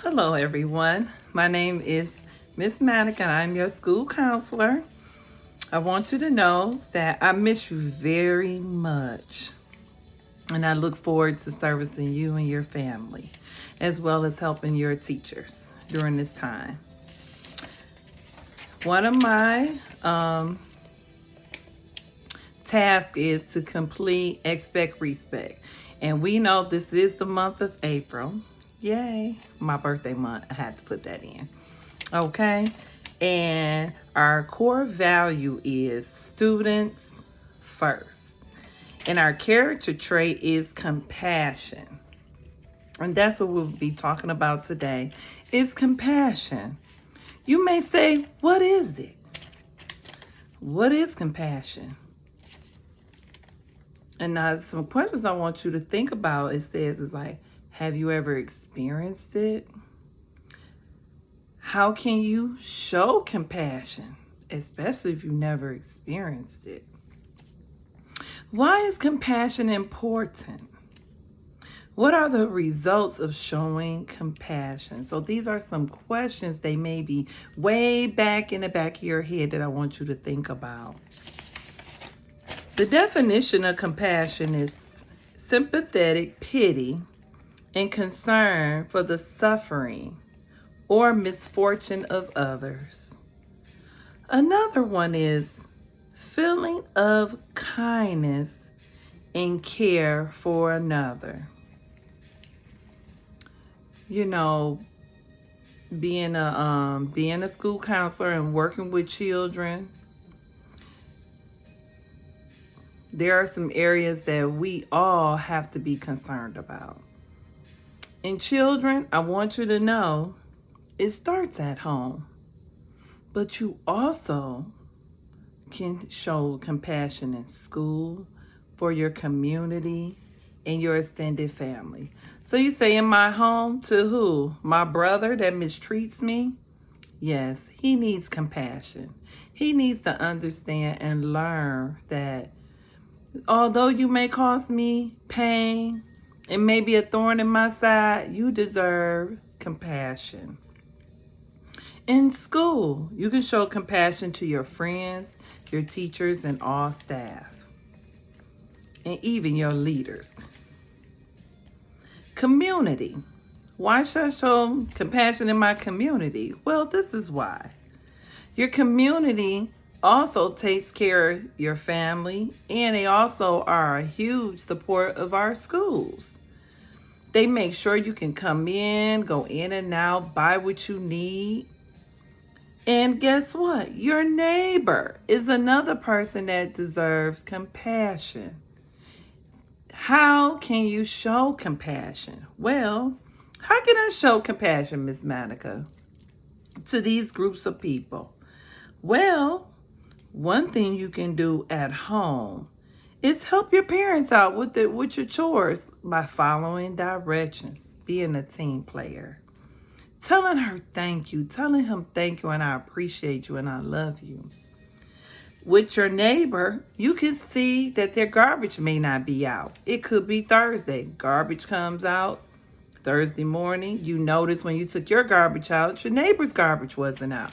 Hello, everyone. My name is Miss Manica, and I'm your school counselor. I want you to know that I miss you very much, and I look forward to servicing you and your family, as well as helping your teachers during this time. One of my tasks is to complete Expect Respect, and we know this is the month of April. Yay, my birthday month. I had to put that in. Okay. And our core value is students first. And our character trait is compassion. And that's what we'll be talking about today is compassion. You may say, what is it? What is compassion? And now some questions I want you to think about. It says, is like, have you ever experienced it? How can you show compassion, especially if you never experienced it? Why is compassion important? What are the results of showing compassion? So these are some questions. They may be way back in the back of your head that I want you to think about. The definition of compassion is sympathetic pity and concern for the suffering or misfortune of others. Another one is feeling of kindness and care for another. You know, being a school counselor and working with children, there are some areas that we all have to be concerned about. In children, I want you to know it starts at home, but you also can show compassion in school, for your community, and your extended family. So you say, in my home, to who? My brother that mistreats me? Yes, he needs compassion. He needs to understand and learn that although you may cause me pain and maybe a thorn in my side, you deserve compassion. In school, you can show compassion to your friends, your teachers, and all staff, and even your leaders. Community. Why should I show compassion in my community? Well, this is why. Your community also takes care of your family, and they also are a huge support of our schools. They make sure you can come in, go in and out, buy what you need. And guess what? Your neighbor is another person that deserves compassion. How can you show compassion? Well, how can I show compassion, Miss Manica, to these groups of people? Well, one thing you can do at home is help your parents out with your chores by following directions, being a team player. Telling her thank you, telling him thank you, and I appreciate you and I love you. With your neighbor, you can see that their garbage may not be out. It could be Thursday. Garbage comes out Thursday morning. You notice when you took your garbage out, your neighbor's garbage wasn't out.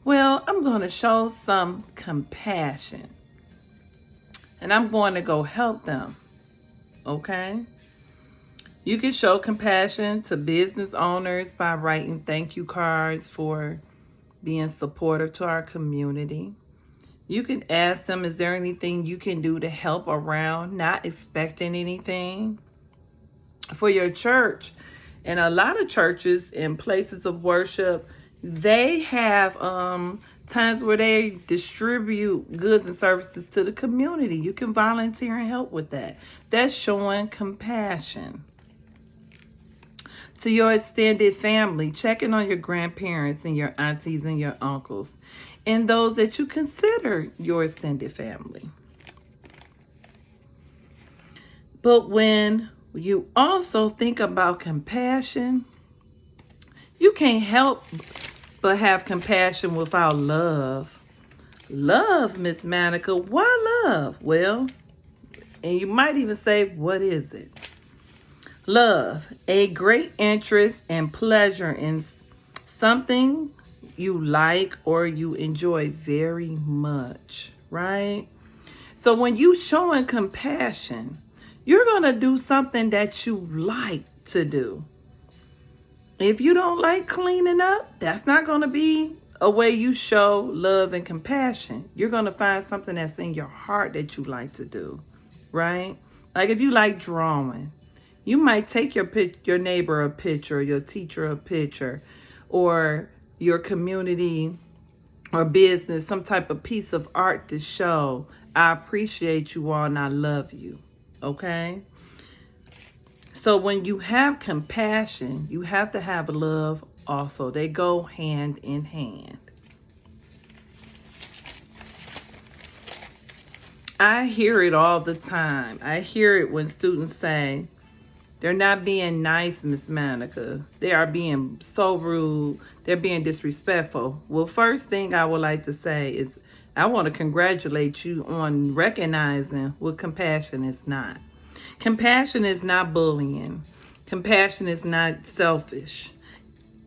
Well, I'm going to show some compassion. And I'm going to go help them. Okay? You can show compassion to business owners by writing thank you cards for being supportive to our community. You can ask them, is there anything you can do to help around, not expecting anything? For your church, and a lot of churches and places of worship, they have times where they distribute goods and services to the community. You can volunteer and help with that. That's showing compassion. To your extended family, checking on your grandparents and your aunties and your uncles and those that you consider your extended family. But when you also think about compassion, you can't help but have compassion without love. Love, Miss Manica. Why love? Well, and you might even say, what is it? Love, a great interest and pleasure in something you like or you enjoy very much, right? So when you showing compassion, you're going to do something that you like to do. If you don't like cleaning up, that's not going to be a way you show love and compassion. You're going to find something that's in your heart that you like to do, right? Like if you like drawing, you might take your neighbor a picture, your teacher a picture, or your community or business some type of piece of art to show, I appreciate you all and I love you, okay? So when you have compassion, you have to have love also. They go hand in hand. I hear it all the time. I hear it when students say, they're not being nice, Miss Monica. They are being so rude. They're being disrespectful. Well, first thing I would like to say is I want to congratulate you on recognizing what compassion is not. Compassion is not bullying. Compassion is not selfish.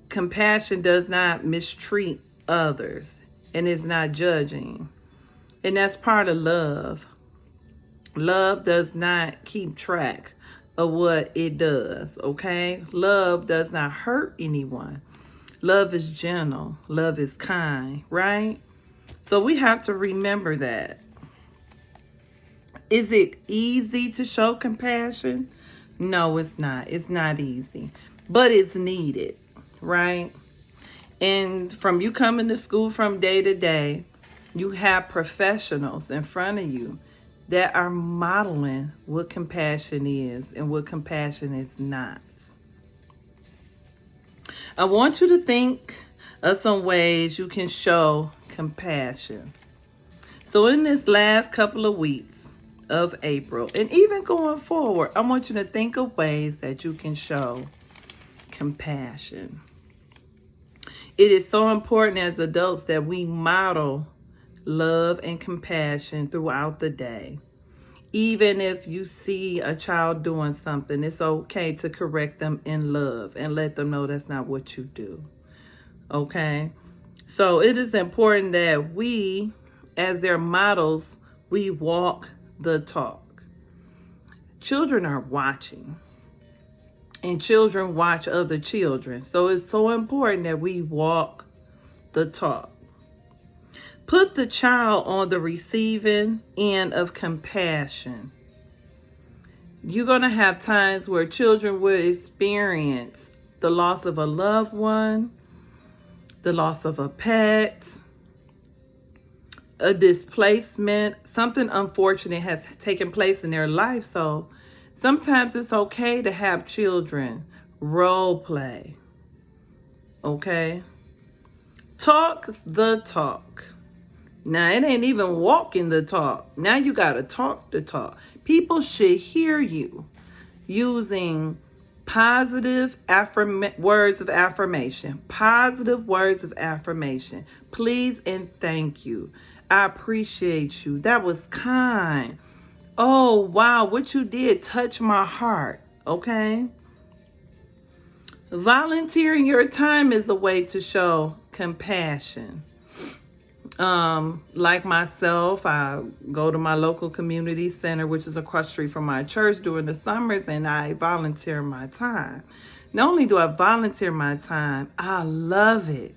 Compassion does not mistreat others and is not judging. And that's part of love. Love does not keep track of what it does, okay? Love does not hurt anyone. Love is gentle. Love is kind, right? So we have to remember that. Is it easy to show compassion? No, it's not. It's not easy, but it's needed, right? And from you coming to school from day to day, you have professionals in front of you that are modeling what compassion is and what compassion is not. I want you to think of some ways you can show compassion. So in this last couple of weeks of April, and even going forward, I want you to think of ways that you can show compassion. It is so important as adults that we model love and compassion throughout the day. Even if you see a child doing something, it's okay to correct them in love and let them know that's not what you do. Okay? So it is important that we, as their models, we walk the talk. Children are watching, and children watch other children. So it's so important that we walk the talk. Put the child on the receiving end of compassion. You're going to have times where children will experience the loss of a loved one, the loss of a pet, a displacement, something unfortunate has taken place in their life. So sometimes it's okay to have children role play. Okay? Talk the talk. Now, it ain't even walking the talk. Now you got to talk the talk. People should hear you using positive words of affirmation. Positive words of affirmation. Please and thank you. I appreciate you. That was kind. Oh, wow. What you did touched my heart. Okay? Volunteering your time is a way to show compassion. Like myself, I go to my local community center, which is across the street from my church during the summers, and I volunteer my time. Not only do I volunteer my time, I love it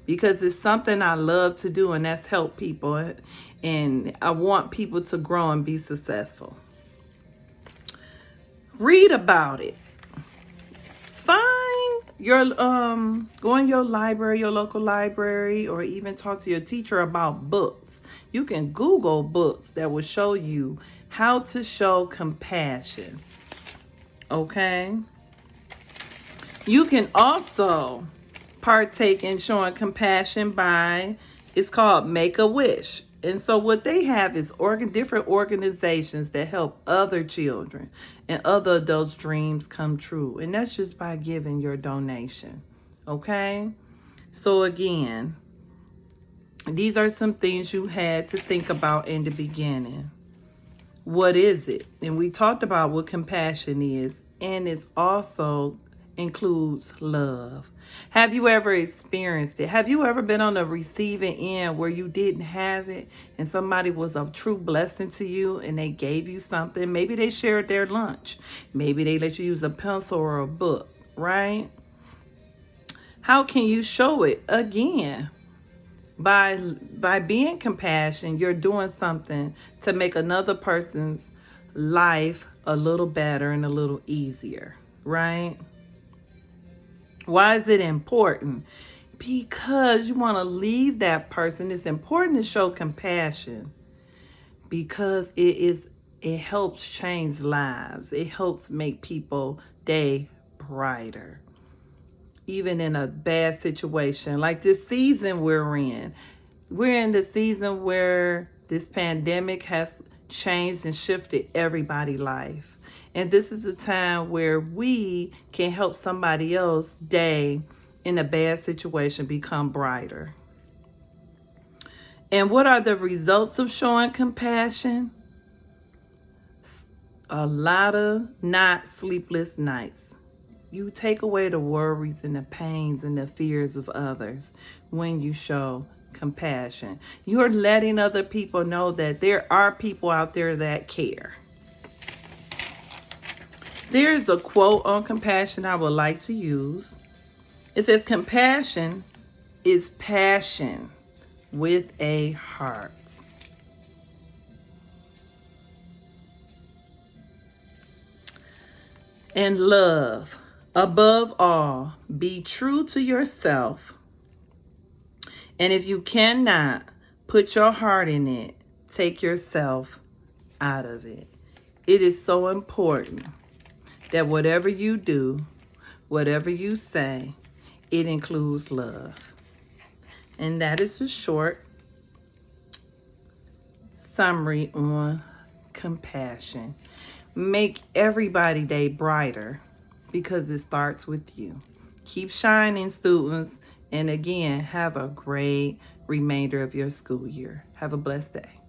because it's something I love to do, and that's help people. And I want people to grow and be successful. Read about it. Find your go in your library, your local library, or even talk to your teacher about books. You can Google books that will show you how to show compassion. Okay? You can also partake in showing compassion by, it's called Make-A-Wish. And so what they have is different organizations that help other children and other adults' dreams come true. And that's just by giving your donation. Okay? So again, these are some things you had to think about in the beginning. What is it? And we talked about what compassion is and it also includes love. Have you ever experienced it? Have you ever been on the receiving end where you didn't have it and somebody was a true blessing to you and they gave you something? Maybe they shared their lunch. Maybe they let you use a pencil or a book, right? How can you show it? Again, by being compassionate, you're doing something to make another person's life a little better and a little easier, right? Why is it important? Because you want to leave that person. It's important to show compassion because it helps change lives. It helps make people day brighter. Even in a bad situation like this season we're in. We're in the season where this pandemic has changed and shifted everybody's life. And this is a time where we can help somebody else's day in a bad situation become brighter. And what are the results of showing compassion? A lot of not sleepless nights. You take away the worries and the pains and the fears of others when you show compassion. You're letting other people know that there are people out there that care. There's a quote on compassion I would like to use. It says, compassion is passion with a heart. And love. Above all, be true to yourself. And if you cannot put your heart in it, take yourself out of it. It is so important that whatever you do, whatever you say, it includes love. And that is a short summary on compassion. Make everybody's day brighter because it starts with you. Keep shining, students. And again, have a great remainder of your school year. Have a blessed day.